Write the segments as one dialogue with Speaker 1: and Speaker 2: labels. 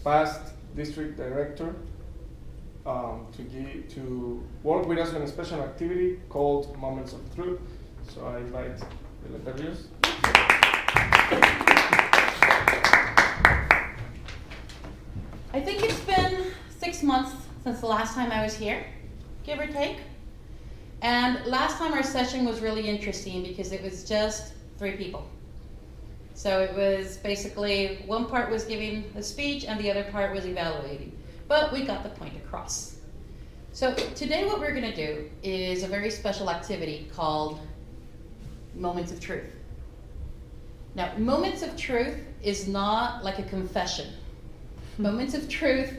Speaker 1: past district director to work with us on a special activity called Moments of Truth. So I invite the Letterios.
Speaker 2: I think it's been 6 months since the last time I was here, give or take. And last time our session was really interesting because it was just 3 people. So it was basically one part was giving a speech and the other part was evaluating. But we got the point across. So today what we're going to do is a very special activity called Moments of Truth. Now, Moments of Truth is not like a confession. Moments of Truth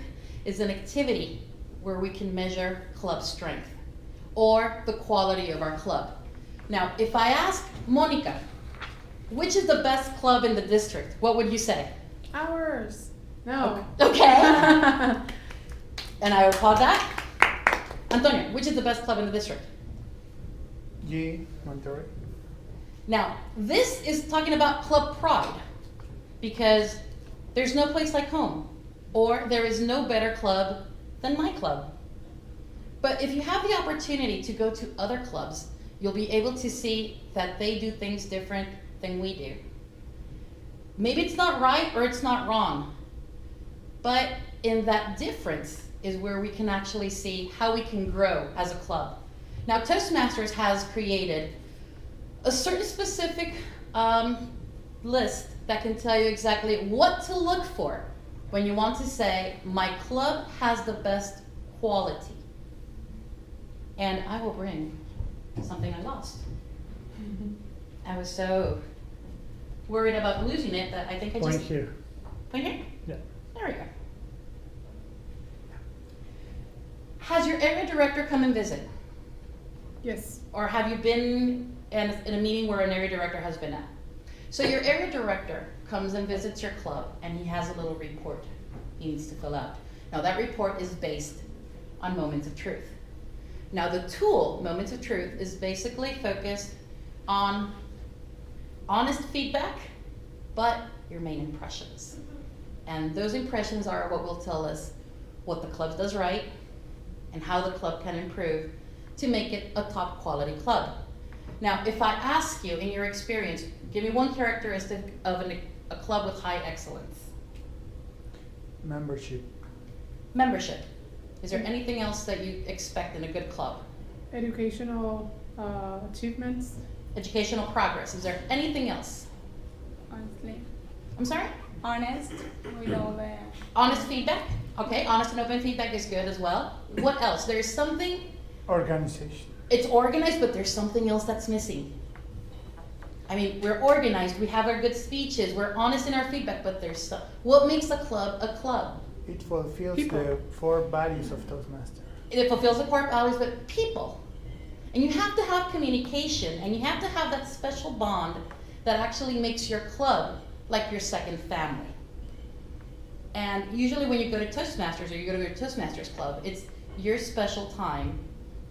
Speaker 2: is an activity where we can measure club strength or the quality of our club. Now, if I ask Monica, which is the best club in the district, what would you say?
Speaker 3: Ours. No.
Speaker 2: Okay. And I will call that. Antonio, which is the best club in the district?
Speaker 4: GE Monterrey.
Speaker 2: Now, this is talking about club pride because there's no place like home, or there is no better club than my club. But if you have the opportunity to go to other clubs, you'll be able to see that they do things different than we do. Maybe it's not right or it's not wrong, but in that difference is where we can actually see how we can grow as a club. Now, Toastmasters has created a certain specific list that can tell you exactly what to look for when you want to say, my club has the best quality. And I will bring something I lost. I was so worried about losing it that I think I
Speaker 4: Point
Speaker 2: just...
Speaker 4: here.
Speaker 2: Point here?
Speaker 4: Yeah.
Speaker 2: There we go. Has your area director come and visit?
Speaker 3: Yes.
Speaker 2: Or have you been in a meeting where an area director has been at? So your area director comes and visits your club and he has a little report he needs to fill out. Now that report is based on Moments of Truth. Now the tool, Moments of Truth, is basically focused on honest feedback, but your main impressions. And those impressions are what will tell us what the club does right and how the club can improve to make it a top quality club. Now, if I ask you, in your experience, give me one characteristic of a club with high excellence.
Speaker 4: Membership.
Speaker 2: Membership. Is there anything else that you expect in a good club?
Speaker 3: Educational achievements.
Speaker 2: Educational progress. Is there anything else?
Speaker 5: Honestly.
Speaker 2: I'm sorry?
Speaker 5: Honest with all the...
Speaker 2: Honest feedback? Okay, honest and open feedback is good as well. What else? There's something...
Speaker 4: Organization.
Speaker 2: It's organized, but there's something else that's missing. I mean, we're organized, we have our good speeches, we're honest in our feedback, but there's stuff. What makes a club a club?
Speaker 4: It fulfills
Speaker 3: People.
Speaker 4: the 4 values of Toastmaster.
Speaker 2: It fulfills the core values, but people. And you have to have communication, and you have to have that special bond that actually makes your club like your second family. And usually when you go to Toastmasters or you go to your Toastmasters club, it's your special time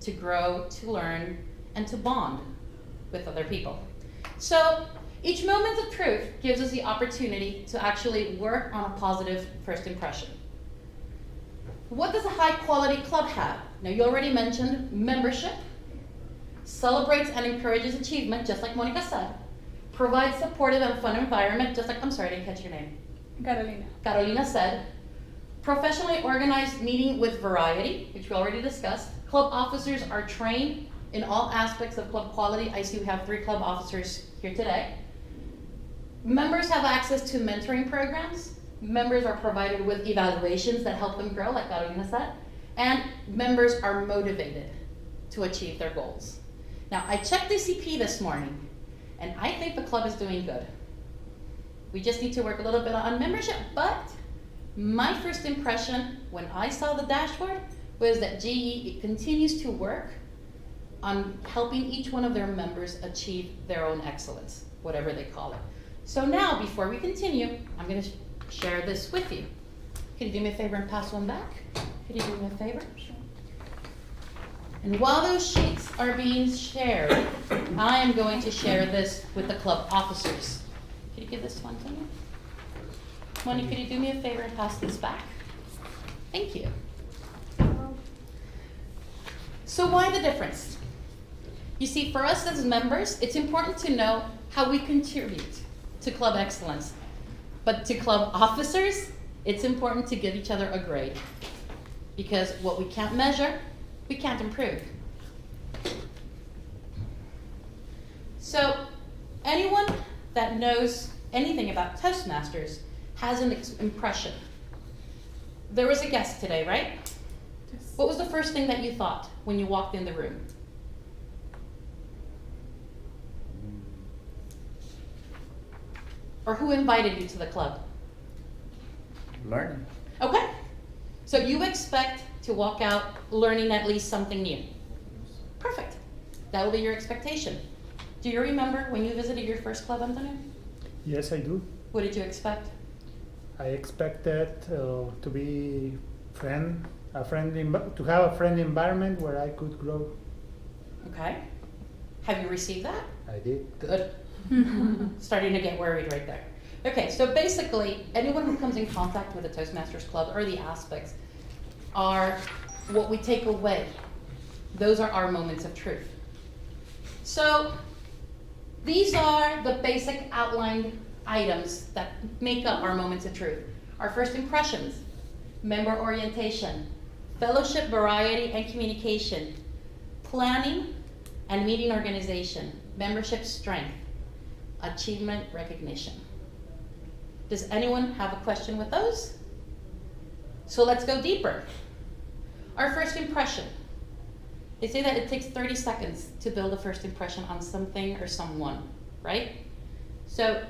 Speaker 2: to grow, to learn, and to bond with other people. So each Moment of Truth gives us the opportunity to actually work on a positive first impression. What does a high quality club have? Now you already mentioned membership, celebrates and encourages achievement, just like Monica said, provides supportive and fun environment, just like, I'm sorry, I didn't catch your name.
Speaker 5: Carolina.
Speaker 2: Carolina said, professionally organized meeting with variety, which we already discussed. Club officers are trained in all aspects of club quality. I see we have 3 club officers here today. Members have access to mentoring programs. Members are provided with evaluations that help them grow, like Carolina said. And members are motivated to achieve their goals. Now, I checked the CP this morning, and I think the club is doing good. We just need to work a little bit on membership, but my first impression when I saw the dashboard was that GE continues to work on helping each one of their members achieve their own excellence, whatever they call it. So now, before we continue, I'm going to share this with you. Can you do me a favor and pass one back? Could you do me a favor? Sure. And while those sheets are being shared, I am going to share this with the club officers. Can you give this one to me? Moni, could you do me a favor and pass this back? Thank you. So why the difference? You see, for us as members, it's important to know how we contribute to club excellence. But to club officers, it's important to give each other a grade. Because what we can't measure, we can't improve. So anyone that knows anything about Toastmasters has an impression. There was a guest today, right?
Speaker 3: Yes.
Speaker 2: What was the first thing that you thought when you walked in the room? Or who invited you to the club?
Speaker 6: Learning.
Speaker 2: Okay. So you expect to walk out learning at least something new. Perfect. That will be your expectation. Do you remember when you visited your first club, Antonio?
Speaker 4: Yes, I do.
Speaker 2: What did you expect?
Speaker 4: I expected to be to have a friendly environment where I could grow.
Speaker 2: Okay. Have you received that?
Speaker 4: I did.
Speaker 2: Good. Starting to get worried right there. Okay, so basically, anyone who comes in contact with the Toastmasters Club or the aspects are what we take away. Those are our moments of truth. So these are the basic outlined items that make up our moments of truth. Our first impressions, member orientation, fellowship, variety, and communication, planning and meeting organization, membership strength, achievement recognition. Does anyone have a question with those? So let's go deeper. Our first impression. They say that it takes 30 seconds to build a first impression on something or someone, right? So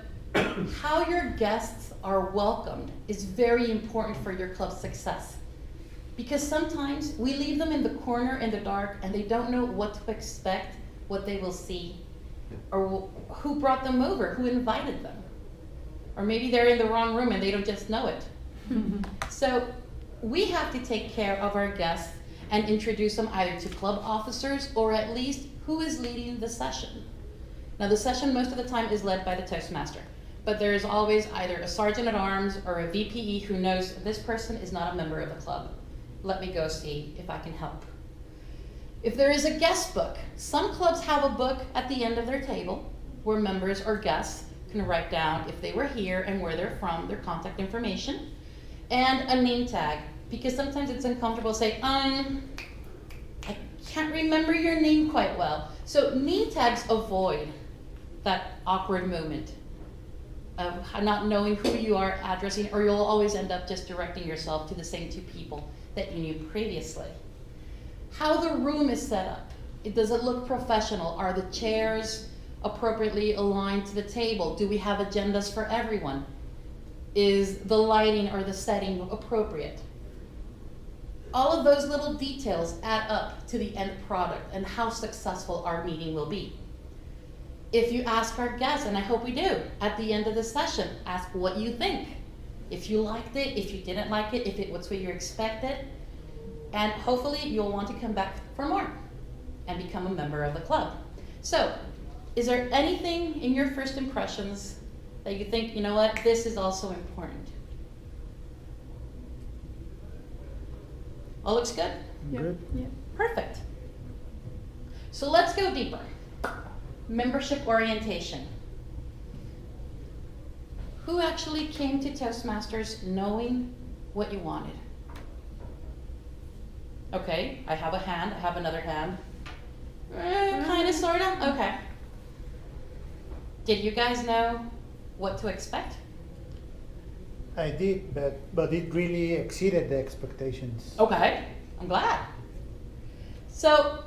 Speaker 2: how your guests are welcomed is very important for your club's success. Because sometimes we leave them in the corner in the dark and they don't know what to expect, what they will see, or who brought them over, who invited them. Or maybe they're in the wrong room and they don't just know it. So we have to take care of our guests and introduce them either to club officers or at least who is leading the session. Now the session most of the time is led by the Toastmaster, but there is always either a sergeant at arms or a VPE who knows this person is not a member of the club. Let me go see if I can help. If there is a guest book, some clubs have a book at the end of their table where members or guests can write down if they were here and where they're from, their contact information, and a name tag, because sometimes it's uncomfortable to say, I can't remember your name quite well. So name tags avoid that awkward moment of not knowing who you are addressing, or you'll always end up just directing yourself to the same two people that you knew previously. How the room is set up. Does it look professional? Are the chairs appropriately aligned to the table? Do we have agendas for everyone? Is the lighting or the setting appropriate? All of those little details add up to the end product and how successful our meeting will be. If you ask our guests, and I hope we do, at the end of the session, ask what you think. If you liked it, if you didn't like it, if it was what you expected, and hopefully you'll want to come back for more and become a member of the club. So, is there anything in your first impressions that you think, you know what, this is also important? All looks good?
Speaker 3: Yeah.
Speaker 4: Good.
Speaker 3: Yeah.
Speaker 2: Perfect. So let's go deeper. Membership orientation. Who actually came to Toastmasters knowing what you wanted? Okay, I have a hand, I have another hand. Kind of, sort of, okay. Did you guys know what to expect?
Speaker 4: I did, but it really exceeded the expectations.
Speaker 2: Okay, I'm glad. So,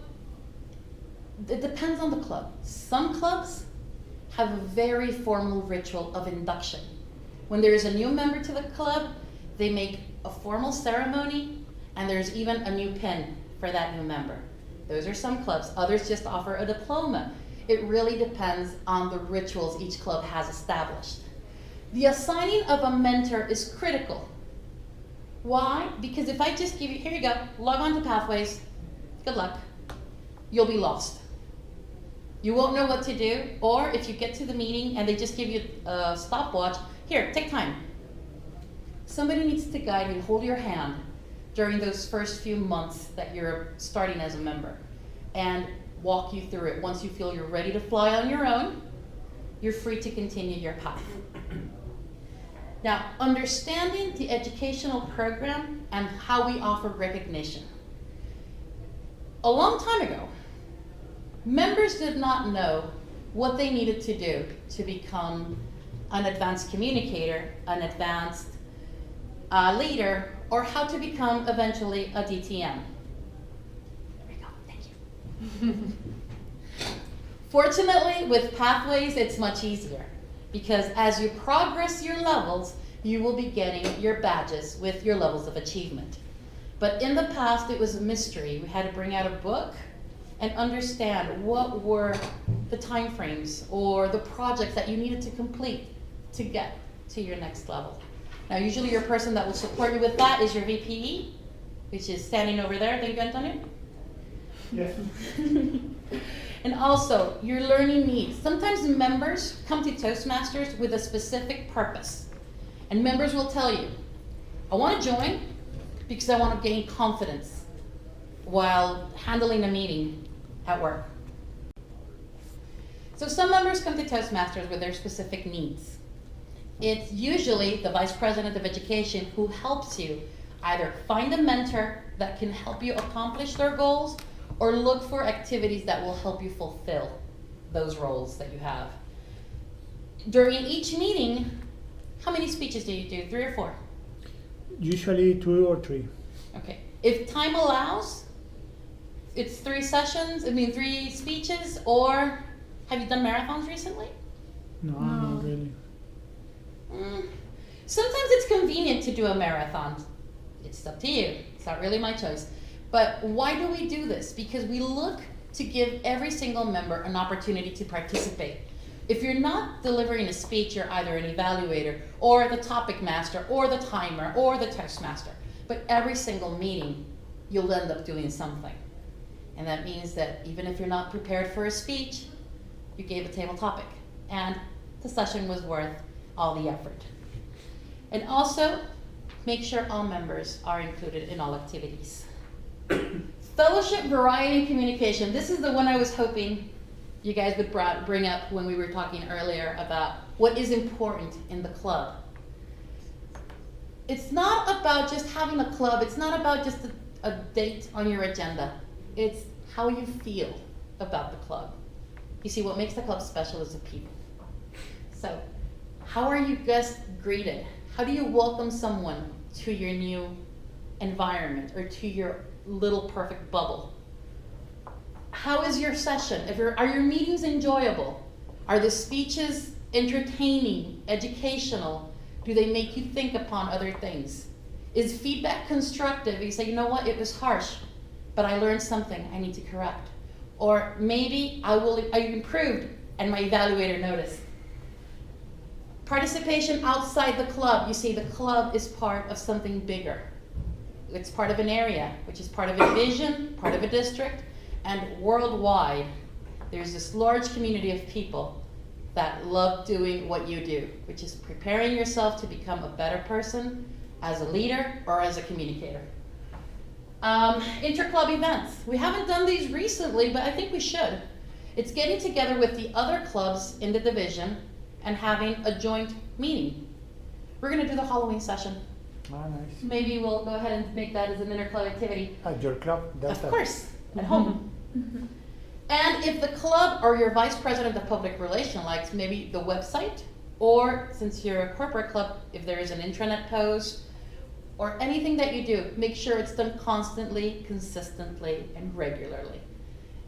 Speaker 2: it depends on the club. Some clubs have a very formal ritual of induction. When there is a new member to the club, they make a formal ceremony, and there's even a new pin for that new member. Those are some clubs. Others just offer a diploma. It really depends on the rituals each club has established. The assigning of a mentor is critical. Why? Because if I just give you, here you go, log on to Pathways, good luck, you'll be lost. You won't know what to do, or if you get to the meeting and they just give you a stopwatch, here, take time. somebody needs to guide you, hold your hand during those first few months that you're starting as a member and walk you through it. Once you feel you're ready to fly on your own, you're free to continue your path. Now, understanding the educational program and how we offer recognition. A long time ago, members did not know what they needed to do to become an advanced communicator, an advanced leader, or how to become eventually a DTM. There we go, thank you. Fortunately, with Pathways, it's much easier because as you progress your levels, you will be getting your badges with your levels of achievement. But in the past, it was a mystery. We had to bring out a book and understand what were the time frames or the projects that you needed to complete to get to your next level. Now, usually your person that will support you with that is your VPE, which is standing over there. Thank you, Antonio.
Speaker 4: Yes.
Speaker 2: And also, your learning needs. Sometimes members come to Toastmasters with a specific purpose. And members will tell you, I want to join because I want to gain confidence while handling a meeting at work. So some members come to Toastmasters with their specific needs. It's usually the Vice President of Education who helps you either find a mentor that can help you accomplish their goals or look for activities that will help you fulfill those roles that you have. During each meeting, how many speeches do you do? 3 or 4?
Speaker 4: Usually 2 or 3.
Speaker 2: Okay. If time allows, it's 3 sessions, 3 speeches, or have you done marathons recently?
Speaker 4: No,
Speaker 3: No.
Speaker 4: not really.
Speaker 2: Sometimes it's convenient to do a marathon. It's up to you. It's not really my choice. But why do we do this? Because we look to give every single member an opportunity to participate. If you're not delivering a speech, you're either an evaluator or the topic master or the timer or the text master. But every single meeting, you'll end up doing something. And that means that even if you're not prepared for a speech, you gave a table topic. And the session was worth all the effort. And also, make sure all members are included in all activities. Fellowship, variety, and communication. This is the one I was hoping you guys would bring up when we were talking earlier about what is important in the club. It's not about just having a club. It's not about just a date on your agenda. It's how you feel about the club. You see, what makes the club special is the people. So, how are you guests greeted? How do you welcome someone to your new environment or to your little perfect bubble? How is your session? Are your meetings enjoyable? Are the speeches entertaining, educational? Do they make you think upon other things? Is feedback constructive? You say, you know what, it was harsh, but I learned something I need to correct. Or maybe I improved and my evaluator noticed. Participation outside the club. You see, the club is part of something bigger. It's part of an area, which is part of a division, part of a district, and worldwide, there's this large community of people that love doing what you do, which is preparing yourself to become a better person as a leader or as a communicator. Inter-club events. We haven't done these recently, but I think we should. It's getting together with the other clubs in the division and having a joint meeting. We're going to do the Halloween session.
Speaker 4: Ah, nice.
Speaker 2: Maybe we'll go ahead and make that as an inter-club activity.
Speaker 4: At your club?
Speaker 2: Of course, at home. And if the club or your vice president of public relations likes maybe the website, or since you're a corporate club, if there is an intranet post, or anything that you do, make sure it's done constantly, consistently, and regularly.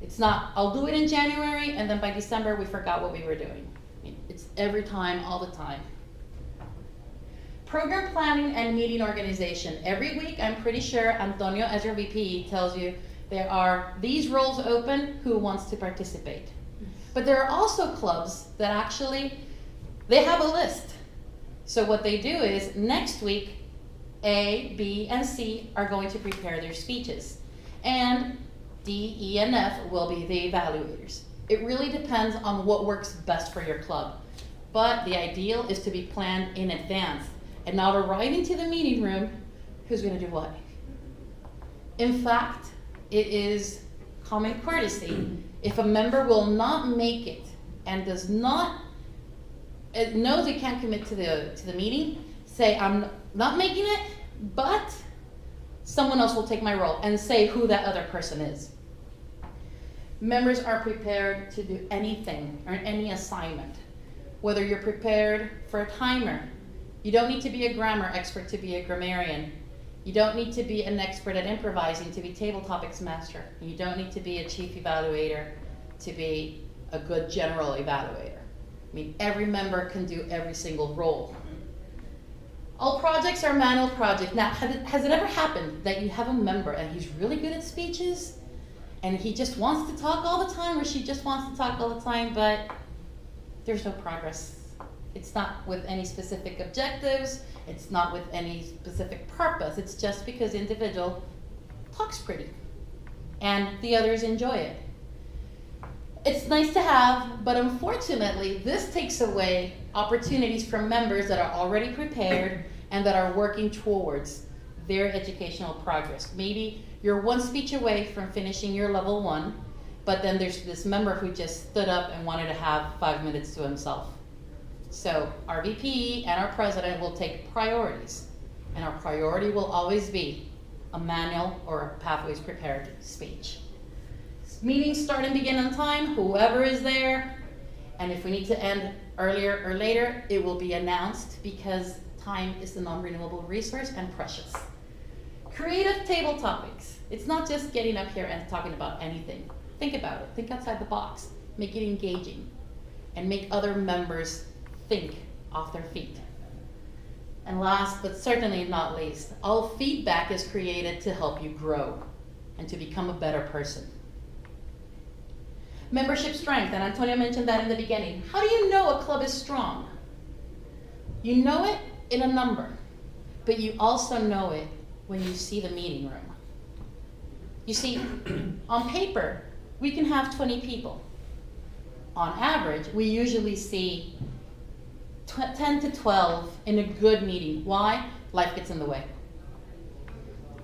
Speaker 2: It's not, I'll do it in January, and then by December we forgot what we were doing. It's every time, all the time. Program planning and meeting organization. Every week, I'm pretty sure Antonio, as your VP, tells you there are these roles open, who wants to participate. But there are also clubs that actually, they have a list. So what they do is, next week, A, B, and C are going to prepare their speeches. And D, E, and F will be the evaluators. It really depends on what works best for your club. But the ideal is to be planned in advance and not arriving to the meeting room, who's gonna do what? In fact, it is common courtesy, if a member will not make it and does not, knows they can't commit to the meeting, say, I'm not making it, but someone else will take my role, and say who that other person is. Members are prepared to do anything or any assignment. Whether you're prepared for a timer, you don't need to be a grammar expert to be a grammarian. You don't need to be an expert at improvising to be table topics master. You don't need to be a chief evaluator to be a good general evaluator. I mean, every member can do every single role. All projects are manual projects. Now, has it ever happened that you have a member and he's really good at speeches and he just wants to talk all the time, or she just wants to talk all the time, but there's no progress? It's not with any specific objectives. It's not with any specific purpose. It's just because the individual talks pretty and the others enjoy it. It's nice to have, but unfortunately, this takes away opportunities from members that are already prepared and that are working towards their educational progress. Maybe you're one speech away from finishing your level 1, but then there's this member who just stood up and wanted to have 5 minutes to himself. So our VP and our president will take priorities, and our priority will always be a manual or a pathways prepared speech. Meetings start and begin on time, whoever is there, and if we need to end earlier or later, it will be announced, because time is the non-renewable resource and precious. Creative table topics. It's not just getting up here and talking about anything. Think about it, think outside the box, make it engaging, and make other members think off their feet. And last, but certainly not least, all feedback is created to help you grow and to become a better person. Membership strength, and Antonio mentioned that in the beginning. How do you know a club is strong? You know it in a number, but you also know it when you see the meeting room. You see, on paper, we can have 20 people. On average, we usually see 10 to 12 in a good meeting. Why? Life gets in the way.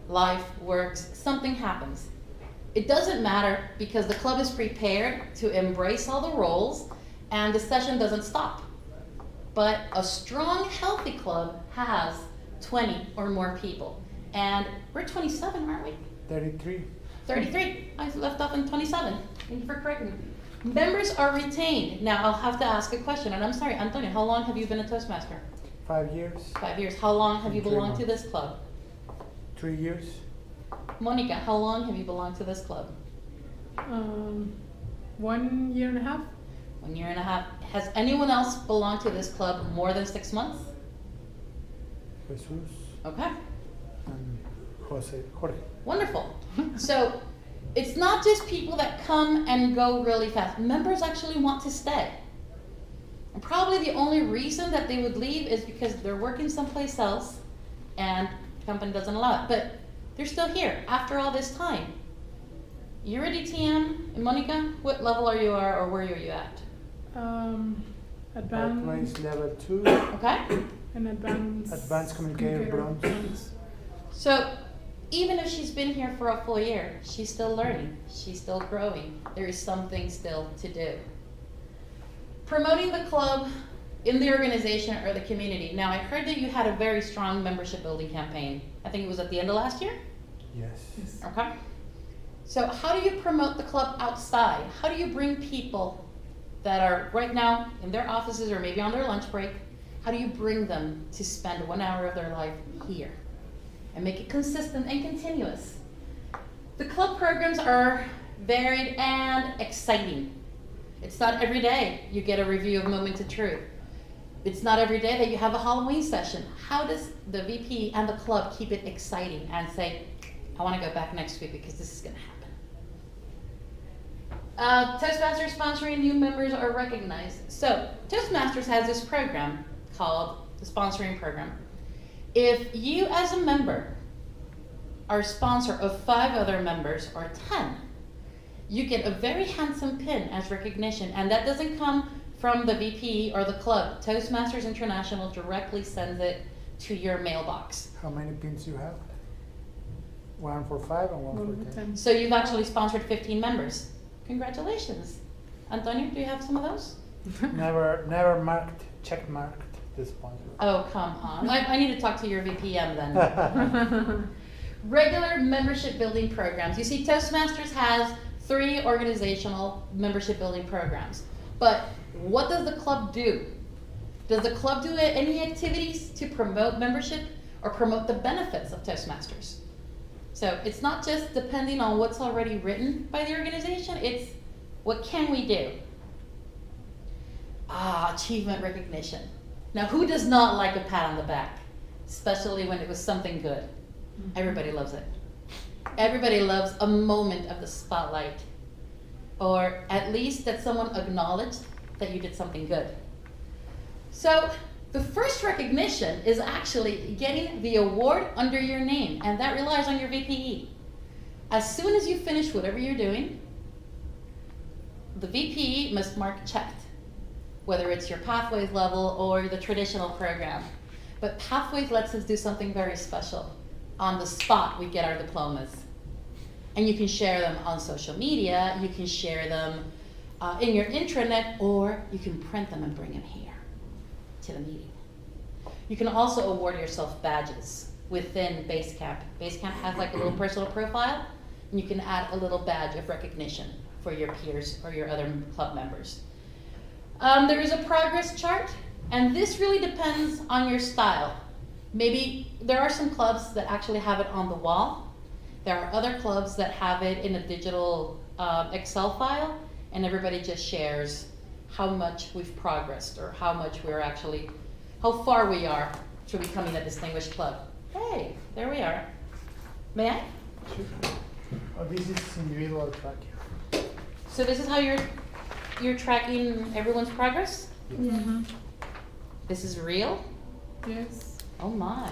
Speaker 2: Life works, something happens. It doesn't matter, because the club is prepared to embrace all the roles and the session doesn't stop. But a strong, healthy club has 20 or more people. And we're 27, aren't we?
Speaker 4: 33.
Speaker 2: 33. I left off in 27. Thank you for correcting me. Members are retained. Now I'll have to ask a question, and I'm sorry, Antonio, how long have you been a Toastmaster?
Speaker 4: 5 years.
Speaker 2: 5 years. How long have you
Speaker 4: 3
Speaker 2: belonged to
Speaker 4: months.
Speaker 2: this club?
Speaker 4: 3 years.
Speaker 2: Monica, how long have you belonged to this club?
Speaker 3: 1 year and a half.
Speaker 2: 1 year and a half. Has anyone else belonged to this club more than 6 months?
Speaker 4: Jesus
Speaker 2: Okay,
Speaker 4: and Jorge.
Speaker 2: wonderful. So it's not just people that come and go really fast. Members actually want to stay. And probably the only reason that they would leave is because they're working someplace else and the company doesn't allow it. But they're still here after all this time. You ready, TM and Monica? What level are you at, or where are you at?
Speaker 3: Advanced
Speaker 4: Pathways level 2.
Speaker 2: Okay.
Speaker 3: and advanced
Speaker 4: communicator bronze.
Speaker 2: So even if she's been here for a full year, she's still learning, she's still growing. There is something still to do. Promoting the club in the organization or the community. Now, I heard that you had a very strong membership building campaign. I think it was at the end of last year?
Speaker 4: Yes.
Speaker 2: Okay. So how do you promote the club outside? How do you bring people that are right now in their offices or maybe on their lunch break? How do you bring them to spend 1 hour of their life here and make it consistent and continuous? The club programs are varied and exciting. It's not every day you get a review of Moment of Truth. It's not every day that you have a Halloween session. How does the VP and the club keep it exciting and say, I want to go back next week because this is going to happen? Toastmasters sponsoring new members are recognized. So Toastmasters has this program called the sponsoring program. If you as a member are a sponsor of 5 other members or 10, you get a very handsome pin as recognition, and that doesn't come from the VP or the club. Toastmasters International directly sends it to your mailbox.
Speaker 4: How many pins you have? One for 5 and one for 10.
Speaker 2: So you've actually sponsored 15 members. Congratulations. Antonio, do you have some of those?
Speaker 4: Never marked, check marked the sponsor.
Speaker 2: Oh, come on. I need to talk to your VPM then. Regular membership building programs. You see, Toastmasters has 3 organizational membership building programs. But what does the club do? Does the club do any activities to promote membership or promote the benefits of Toastmasters? So it's not just depending on what's already written by the organization, it's what can we do? Achievement recognition. Now, who does not like a pat on the back? Especially when it was something good. Everybody loves it. Everybody loves a moment of the spotlight. Or at least that someone acknowledged that you did something good. So the first recognition is actually getting the award under your name, and that relies on your VPE. As soon as you finish whatever you're doing, the VPE must mark checked, whether it's your Pathways level or the traditional program. But Pathways lets us do something very special. On the spot, we get our diplomas. And you can share them on social media, you can share them in your intranet, or you can print them and bring them here to the meeting. You can also award yourself badges within Basecamp. Basecamp has like a little personal profile, and you can add a little badge of recognition for your peers or your other club members. There is a progress chart, and this really depends on your style. Maybe there are some clubs that actually have it on the wall. There are other clubs that have it in a digital Excel file, and everybody just shares how much we've progressed or how far we are to becoming a distinguished club. Hey, there we are. May I?
Speaker 4: Sure. Oh, this is individual tracking.
Speaker 2: So this is how you're tracking everyone's progress?
Speaker 3: Mm-hmm.
Speaker 2: This is real?
Speaker 3: Yes.
Speaker 2: Oh my.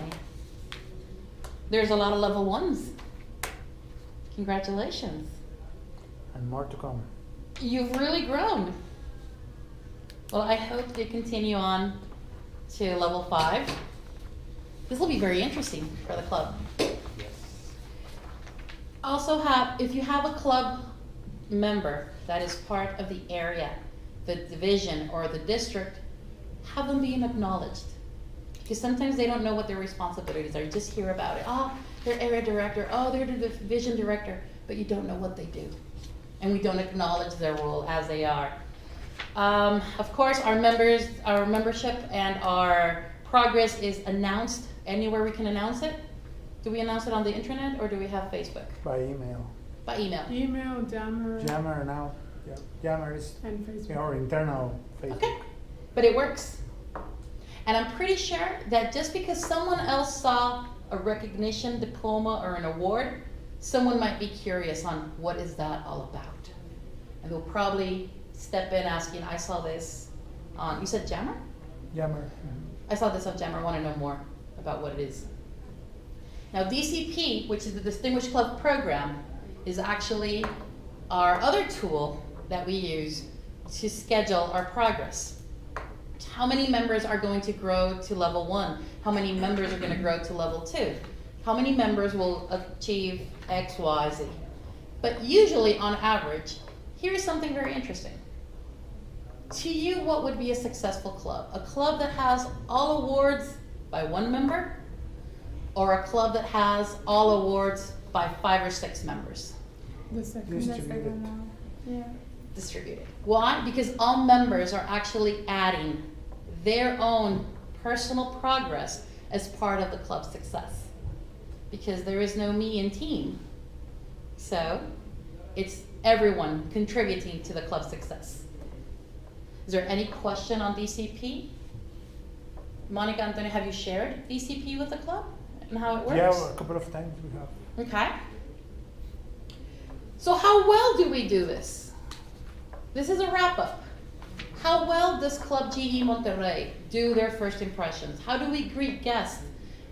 Speaker 2: There's a lot of level 1s. Congratulations.
Speaker 4: And more to come.
Speaker 2: You've really grown. Well, I hope to continue on to level 5. This will be very interesting for the club. Also if you have a club member that is part of the area, the division, or the district, have them being acknowledged. Because sometimes they don't know what their responsibilities are. You just hear about it. Oh, they're area director. Oh, they're the division director. But you don't know what they do. And we don't acknowledge their role as they are. Of course, our membership and our progress is announced anywhere we can announce it. Do we announce it on the intranet or do we have Facebook?
Speaker 4: By email.
Speaker 2: By email.
Speaker 3: Email, Jammer,
Speaker 4: Jammer now. Yeah. Jammer is
Speaker 3: and Facebook.
Speaker 4: our internal Facebook.
Speaker 2: Okay, but it works. And I'm pretty sure that just because someone else saw a recognition diploma or an award, someone might be curious on what is that all about. And they'll probably step in asking, I saw this on, you said Jammer?
Speaker 4: Jammer.
Speaker 2: I saw this on Jammer, I want to know more about what it is. Now DCP, which is the Distinguished Club Program, is actually our other tool that we use to schedule our progress. How many members are going to grow to level 1? How many members are going to grow to level 2? How many members will achieve X, Y, Z? But usually, on average, here's something very interesting. To you, what would be a successful club? A club that has all awards by 1 member, or a club that has all awards by 5 or 6 members?
Speaker 3: The second.
Speaker 4: Distributed.
Speaker 5: one. Yeah.
Speaker 2: Distributed. Why? Because all members are actually adding their own personal progress as part of the club's success. Because there is no me in team. So it's everyone contributing to the club's success. Is there any question on DCP? Monica, Antonio, have you shared DCP with the club and how it works?
Speaker 4: Yeah, a couple of times we have.
Speaker 2: Okay. So how well do we do this? This is a wrap-up. How well does Club GE Monterrey do their first impressions? How do we greet guests?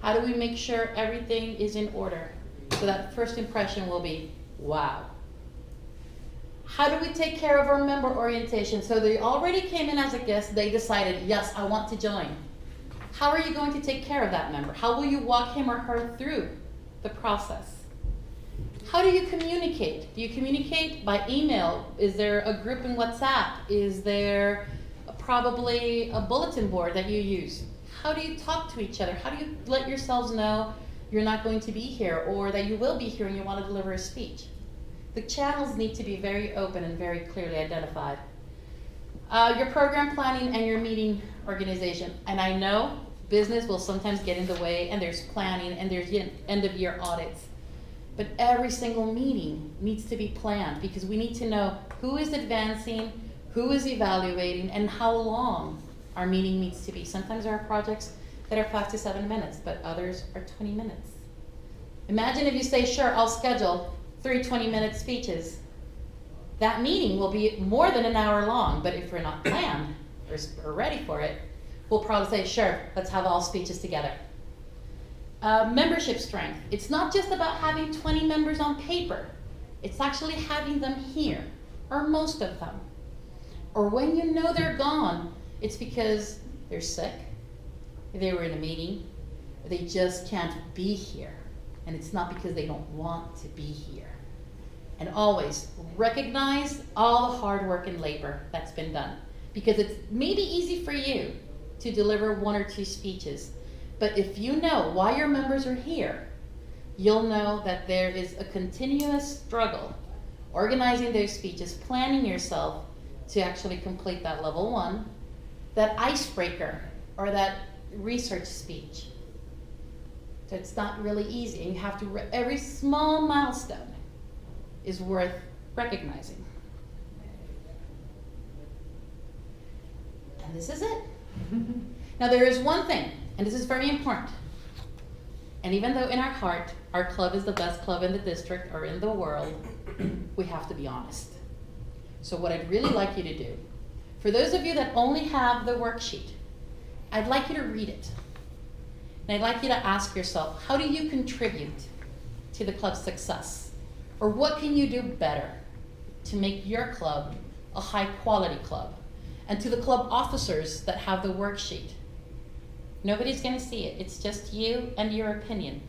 Speaker 2: How do we make sure everything is in order so that first impression will be, wow. How do we take care of our member orientation? So they already came in as a guest, they decided, yes, I want to join. How are you going to take care of that member? How will you walk him or her through the process? How do you communicate? Do you communicate by email? Is there a group in WhatsApp? Is there probably a bulletin board that you use? How do you talk to each other? How do you let yourselves know you're not going to be here or that you will be here and you want to deliver a speech? The channels need to be very open and very clearly identified. Your program planning and your meeting organization. And I know business will sometimes get in the way, and there's planning and there's end of year audits. But every single meeting needs to be planned because we need to know who is advancing, who is evaluating, and how long our meeting needs to be. Sometimes there are projects that are 5 to 7 minutes, but others are 20 minutes. Imagine if you say, sure, I'll schedule 3 20-minute speeches. That meeting will be more than an hour long, but if we're not planned or ready for it, we'll probably say, sure, let's have all speeches together. Membership strength. It's not just about having 20 members on paper. It's actually having them here, or most of them. Or when you know they're gone, it's because they're sick, they were in a meeting, they just can't be here. And it's not because they don't want to be here. And always recognize all the hard work and labor that's been done. Because it's maybe easy for you to deliver 1 or 2 speeches. But if you know why your members are here, you'll know that there is a continuous struggle organizing those speeches, planning yourself to actually complete that level 1, that icebreaker, or that research speech. So it's not really easy, and you have to, every small milestone is worth recognizing. And this is it. Now there is one thing, and this is very important. And even though in our heart, our club is the best club in the district or in the world, we have to be honest. So what I'd really like you to do, for those of you that only have the worksheet, I'd like you to read it. And I'd like you to ask yourself, how do you contribute to the club's success? Or what can you do better to make your club a high quality club? And to the club officers that have the worksheet, nobody's going to see it. It's just you and your opinion.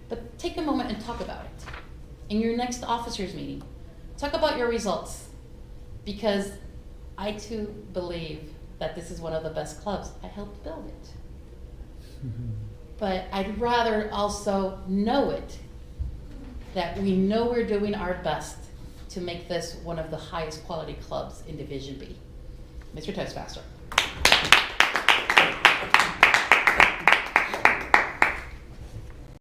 Speaker 2: But take a moment and talk about it. In your next officers meeting, talk about your results. Because I too believe that this is one of the best clubs. I helped build it. But I'd rather also know it, that we know we're doing our best to make this one of the highest quality clubs in Division B. Mr. Toastmaster.